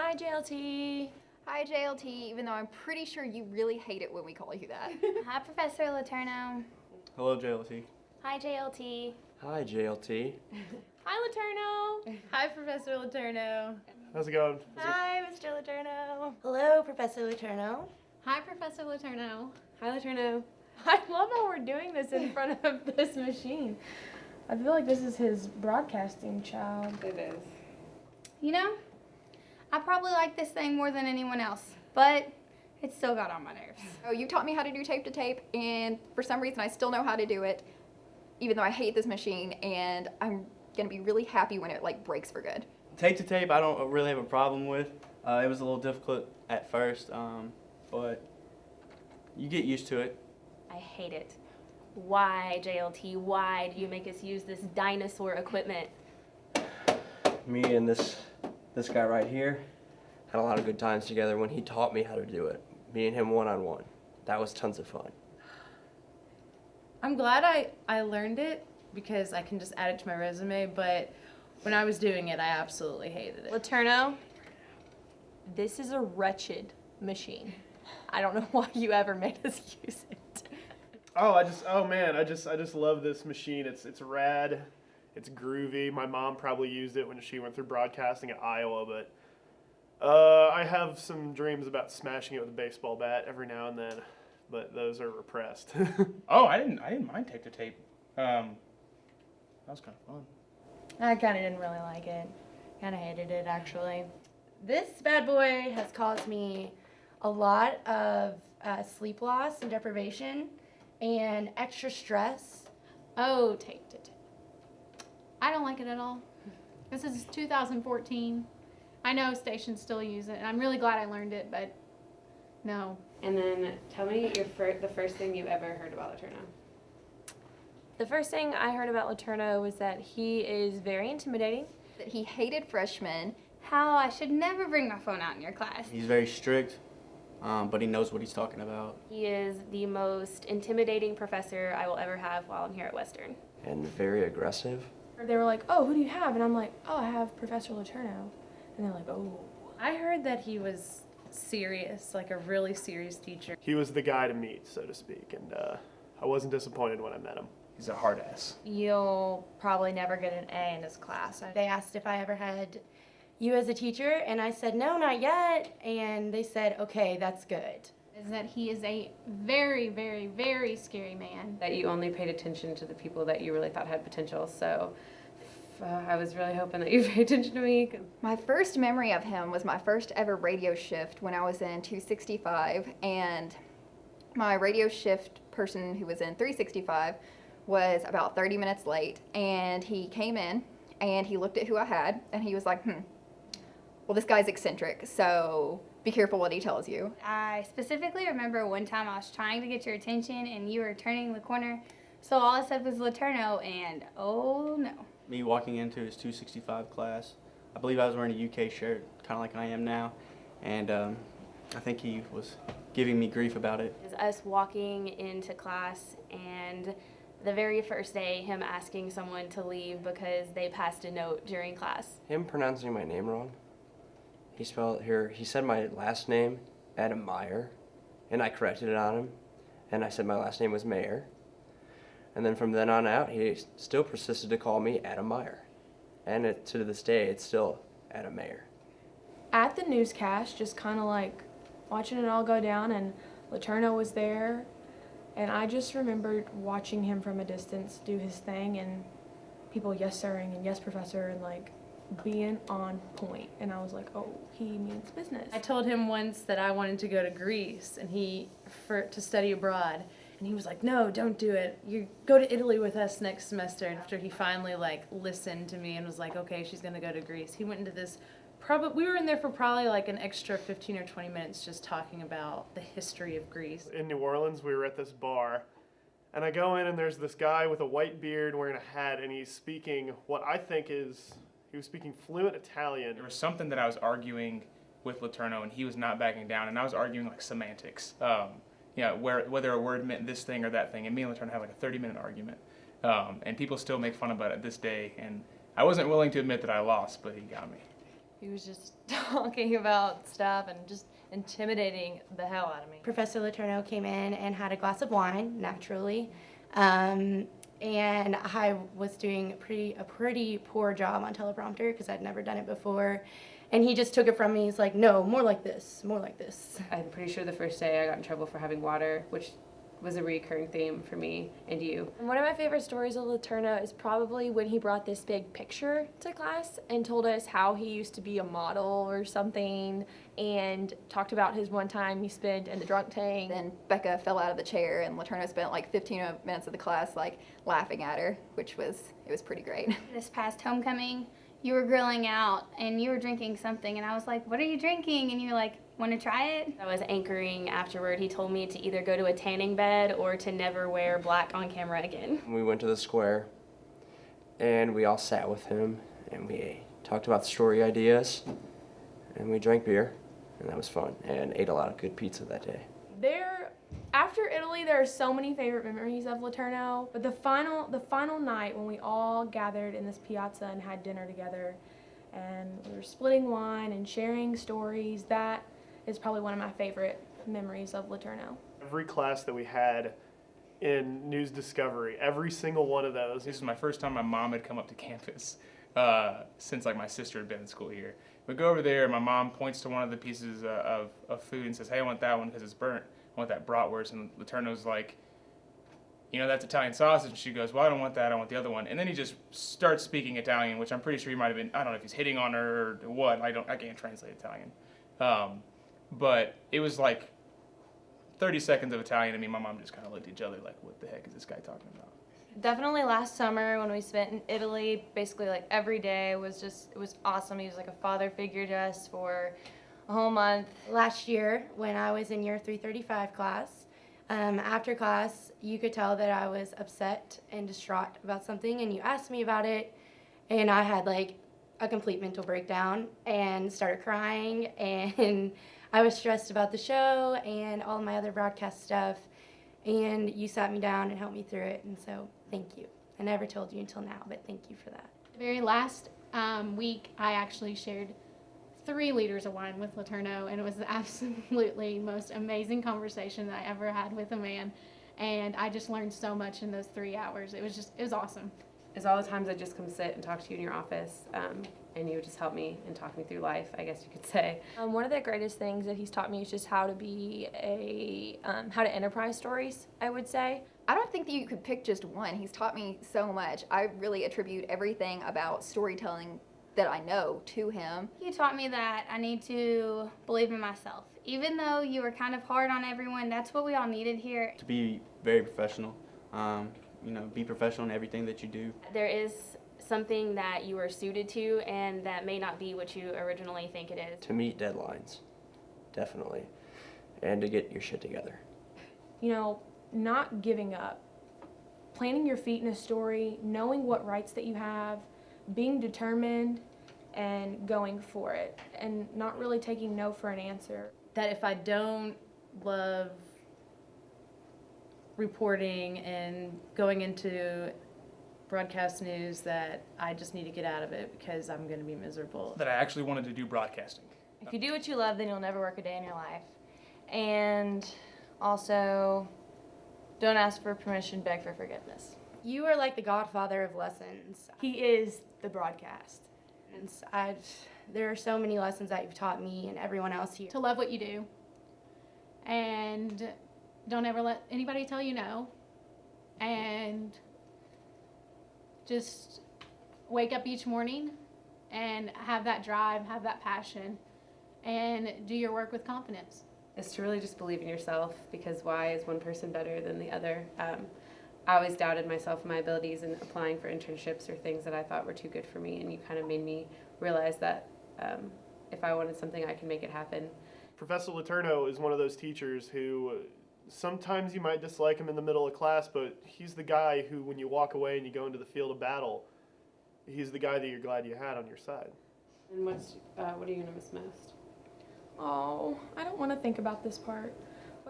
Hi, JLT. Hi, JLT, even though I'm pretty sure you really hate it when we call you that. Hi, Professor Letourneau. Hello, JLT. Hi, JLT. Hi, JLT. Hi, Letourneau. Hi, Professor Letourneau. How's it going? Hi, Mr. Letourneau. Hello, Professor Letourneau. Hi, Professor Letourneau. Hi, Letourneau. I love how we're doing this in front of this machine. I feel like this is his broadcasting child. It is. You know, I probably like this thing more than anyone else, but it still got on my nerves. Oh, you taught me how to do tape to tape, and for some reason I still know how to do it, even though I hate this machine, and I'm gonna be really happy when it like breaks for good. Tape to tape, I don't really have a problem with. It was a little difficult at first, but you get used to it. I hate it. Why, JLT? Why do you make us use this dinosaur equipment? Me and this guy right here had a lot of good times together when he taught me how to do it. Me and him one-on-one. That was tons of fun. I'm glad I learned it because I can just add it to my resume, but when I was doing it, I absolutely hated it. Letourneau, this is a wretched machine. I don't know why you ever made us use it. Oh man, I just love this machine. It's rad. It's groovy. My mom probably used it when she went through broadcasting at Iowa, but I have some dreams about smashing it with a baseball bat every now and then, but those are repressed. Oh, I didn't mind tape to tape. That was kind of fun. I kind of didn't really like it. Kind of hated it, actually. This bad boy has caused me a lot of sleep loss and deprivation and extra stress. Oh, tape to tape. I don't like it at all. This is 2014. I know stations still use it, and I'm really glad I learned it, but no. And then tell me the first thing you ever heard about Letourneau. The first thing I heard about Letourneau was that he is very intimidating. That he hated freshmen. How I should never bring my phone out in your class. He's very strict, but he knows what he's talking about. He is the most intimidating professor I will ever have while I'm here at Western. And very aggressive. They were like, oh, who do you have? And I'm like, oh, I have Professor Letourneau. And they're like, oh. I heard that he was serious, like a really serious teacher. He was the guy to meet, so to speak, and I wasn't disappointed when I met him. He's a hard ass. You'll probably never get an A in this class. They asked if I ever had you as a teacher, and I said, no, not yet. And they said, okay, that's good. Is that he is a very, very, very scary man. That you only paid attention to the people that you really thought had potential. So I was really hoping that you paid attention to me. My first memory of him was my first ever radio shift when I was in 265, and my radio shift person who was in 365 was about 30 minutes late, and he came in and he looked at who I had and he was like, well, this guy's eccentric, so be careful what he tells you. I specifically remember one time I was trying to get your attention and you were turning the corner, so all I said was Letourneau, and oh no. Me walking into his 265 class, I believe I was wearing a UK shirt, kind of like I am now, and I think he was giving me grief about it. Is us walking into class and the very first day him asking someone to leave because they passed a note during class. Him pronouncing my name wrong. He said my last name, Adam Meyer, and I corrected it on him, and I said my last name was Mayer. And then from then on out, he still persisted to call me Adam Meyer. And to this day, it's still Adam Mayer. At the newscast, just kind of like watching it all go down, and Letourneau was there, and I just remembered watching him from a distance do his thing, and people yes sirring and yes professor, and like being on point. And I was like, oh, he means business. I told him once that I wanted to go to Greece and to study abroad. And he was like, no, don't do it. You go to Italy with us next semester. And after he finally like listened to me and was like, okay, she's gonna go to Greece, he went into this we were in there for probably like an extra 15 or 20 minutes just talking about the history of Greece. In New Orleans, we were at this bar, and I go in and there's this guy with a white beard wearing a hat, and he's speaking what I think is, he was speaking fluent Italian. There was something that I was arguing with Letourneau, and he was not backing down, and I was arguing like semantics. Whether a word meant this thing or that thing, and me and Letourneau had like a 30-minute argument. And people still make fun about it this day, and I wasn't willing to admit that I lost, but he got me. He was just talking about stuff and just intimidating the hell out of me. Professor Letourneau came in and had a glass of wine, naturally. And I was doing a pretty poor job on teleprompter because I'd never done it before. And he just took it from me. He's like, no, more like this, more like this. I'm pretty sure the first day I got in trouble for having water, which was a recurring theme for me and you. And one of my favorite stories of Letourneau is probably when he brought this big picture to class and told us how he used to be a model or something, and talked about his one time he spent in the drunk tank. Then Becca fell out of the chair, and Letourneau spent like 15 minutes of the class like laughing at her, it was pretty great. This past homecoming, you were grilling out and you were drinking something, and I was like, what are you drinking? And you were like, want to try it? I was anchoring afterward. He told me to either go to a tanning bed or to never wear black on camera again. We went to the square, and we all sat with him, and we talked about the story ideas, and we drank beer, and that was fun, and ate a lot of good pizza that day. After Italy, there are so many favorite memories of Letourneau, but the final night when we all gathered in this piazza and had dinner together, and we were splitting wine and sharing stories, that is probably one of my favorite memories of Letourneau. Every class that we had in news discovery, every single one of those. This is my first time my mom had come up to campus since like my sister had been in school here. We go over there, and my mom points to one of the pieces of food and says, hey, I want that one because it's burnt. I want that bratwurst. And Letourneau's like, you know, that's Italian sausage. And she goes, well, I don't want that. I want the other one. And then he just starts speaking Italian, which I'm pretty sure he might have been, I don't know if he's hitting on her or what. I can't translate Italian. But it was like 30 seconds of Italian, and me and my mom just kind of looked at each other like, what the heck is this guy talking about? Definitely last summer when we spent in Italy, basically like every day it was awesome. He was like a father figure to us for a whole month. Last year, when I was in year 335 class, after class, you could tell that I was upset and distraught about something, and you asked me about it, and I had like a complete mental breakdown and started crying, and I was stressed about the show and all my other broadcast stuff, and you sat me down and helped me through it, and so thank you. I never told you until now, but thank you for that. The very last week, I actually shared 3 liters of wine with Letourneau, and it was the absolutely most amazing conversation that I ever had with a man, and I just learned so much in those 3 hours. It was awesome. It's all the times I just come sit and talk to you in your office, and you would just help me and talk me through life, I guess you could say. One of the greatest things that he's taught me is just how to enterprise stories, I would say. I don't think that you could pick just one. He's taught me so much. I really attribute everything about storytelling that I know to him. You taught me that I need to believe in myself. Even though you were kind of hard on everyone, that's what we all needed here. To be very professional, be professional in everything that you do. There is something that you are suited to, and that may not be what you originally think it is. To meet deadlines, definitely, and to get your shit together. You know, not giving up, planting your feet in a story, knowing what rights that you have, being determined, and going for it, and not really taking no for an answer. That if I don't love reporting and going into broadcast news, that I just need to get out of it because I'm going to be miserable. That I actually wanted to do broadcasting. If you do what you love, then you'll never work a day in your life. And also, don't ask for permission, beg for forgiveness. You are like the godfather of lessons. He is the broadcast. And there are so many lessons that you've taught me and everyone else here. To love what you do, and don't ever let anybody tell you no, and just wake up each morning and have that drive, have that passion, and do your work with confidence. It's to really just believe in yourself, because why is one person better than the other? I always doubted myself and my abilities in applying for internships or things that I thought were too good for me, and you kind of made me realize that if I wanted something, I can make it happen. Professor Letourneau is one of those teachers who sometimes you might dislike him in the middle of class, but he's the guy who, when you walk away and you go into the field of battle, he's the guy that you're glad you had on your side. And what are you going to miss most? Oh, I don't want to think about this part.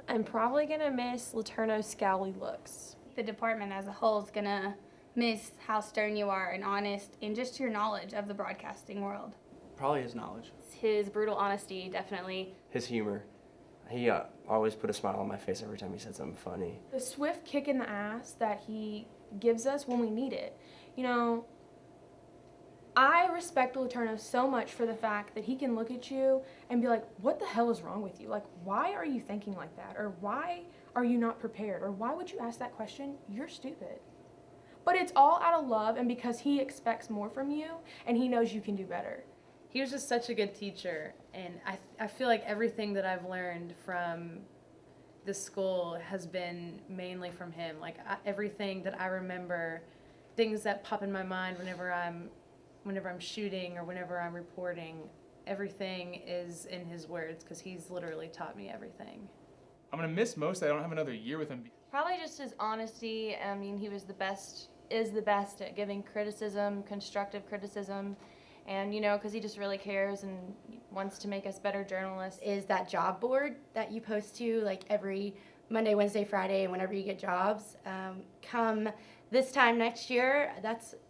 I'm probably going to miss Letourneau's scowly looks. The department as a whole is going to miss how stern you are and honest and just your knowledge of the broadcasting world. Probably his knowledge. His brutal honesty, definitely. His humor. He always put a smile on my face every time he said something funny. The swift kick in the ass that he gives us when we need it. You know, I respect Letourneau so much for the fact that he can look at you and be like, what the hell is wrong with you? Like, why are you thinking like that? Or why are you not prepared? Or why would you ask that question? You're stupid. But it's all out of love and because he expects more from you and he knows you can do better. He was just such a good teacher, and I feel like everything that I've learned from this school has been mainly from him. Like everything that I remember, things that pop in my mind whenever I'm shooting or whenever I'm reporting, everything is in his words because he's literally taught me everything. I'm gonna miss most that I don't have another year with him. Probably just his honesty. I mean, he was is the best at giving criticism, constructive criticism. And, you know, because he just really cares and wants to make us better journalists. Is that job board that you post to like every Monday, Wednesday, Friday, and whenever you get jobs. Come this time next year,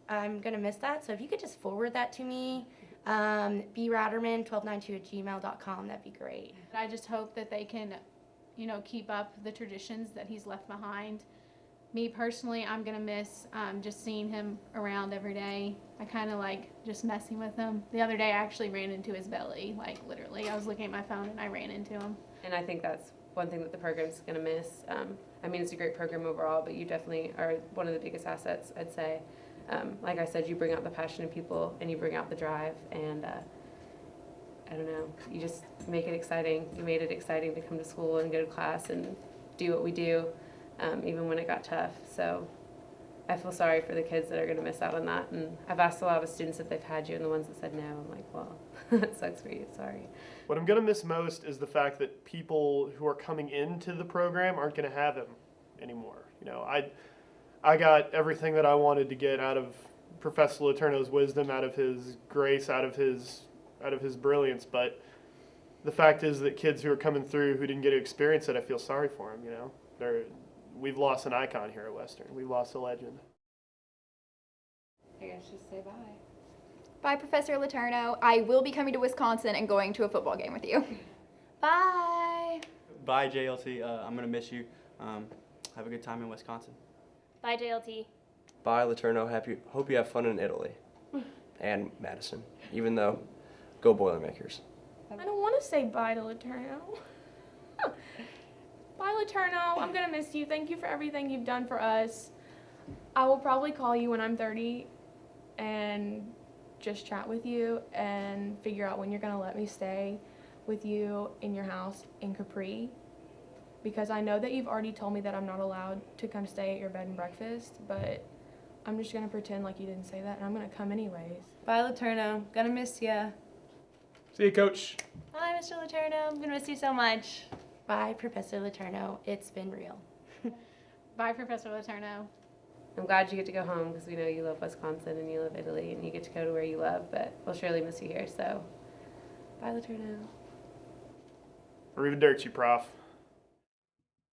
I'm going to miss that. So if you could just forward that to me, bratterman1292@gmail.com, that'd be great. I just hope that they can, you know, keep up the traditions that he's left behind. Me personally, I'm going to miss just seeing him around every day. I kind of like just messing with him. The other day, I actually ran into his belly, like literally. I was looking at my phone and I ran into him. And I think that's one thing that the program's going to miss. I mean, it's a great program overall, but you definitely are one of the biggest assets, I'd say. Like I said, you bring out the passion in people and you bring out the drive. And I don't know, you just make it exciting. You made it exciting to come to school and go to class and do what we do. Even when it got tough. So I feel sorry for the kids that are going to miss out on that. And I've asked a lot of students if they've had you, and the ones that said no, I'm like, well, that sucks for you, sorry. What I'm going to miss most is the fact that people who are coming into the program aren't going to have him anymore. You know, I got everything that I wanted to get out of Professor Letourneau's wisdom, out of his grace, out of his brilliance, but the fact is that kids who are coming through who didn't get to experience it, I feel sorry for them, you know. We've lost an icon here at Western. We've lost a legend. I guess just say bye. Bye, Professor Letourneau. I will be coming to Wisconsin and going to a football game with you. Bye. Bye, JLT. I'm going to miss you. Have a good time in Wisconsin. Bye, JLT. Bye, Letourneau. Hope you have fun in Italy and Madison, even though go Boilermakers. I don't want to say bye to Letourneau. Bye, Letourneau. I'm going to miss you. Thank you for everything you've done for us. I will probably call you when I'm 30 and just chat with you and figure out when you're going to let me stay with you in your house in Capri. Because I know that you've already told me that I'm not allowed to come stay at your bed and breakfast, but I'm just going to pretend like you didn't say that, and I'm going to come anyways. Bye, Letourneau. Gonna miss ya. See you, Coach. Hi, Mr. Letourneau. I'm going to miss you so much. Bye, Professor Letourneau. It's been real. Bye, Professor Letourneau. I'm glad you get to go home because we know you love Wisconsin and you love Italy and you get to go to where you love, but we'll surely miss you here, so bye, Letourneau. Arrivederci, Prof.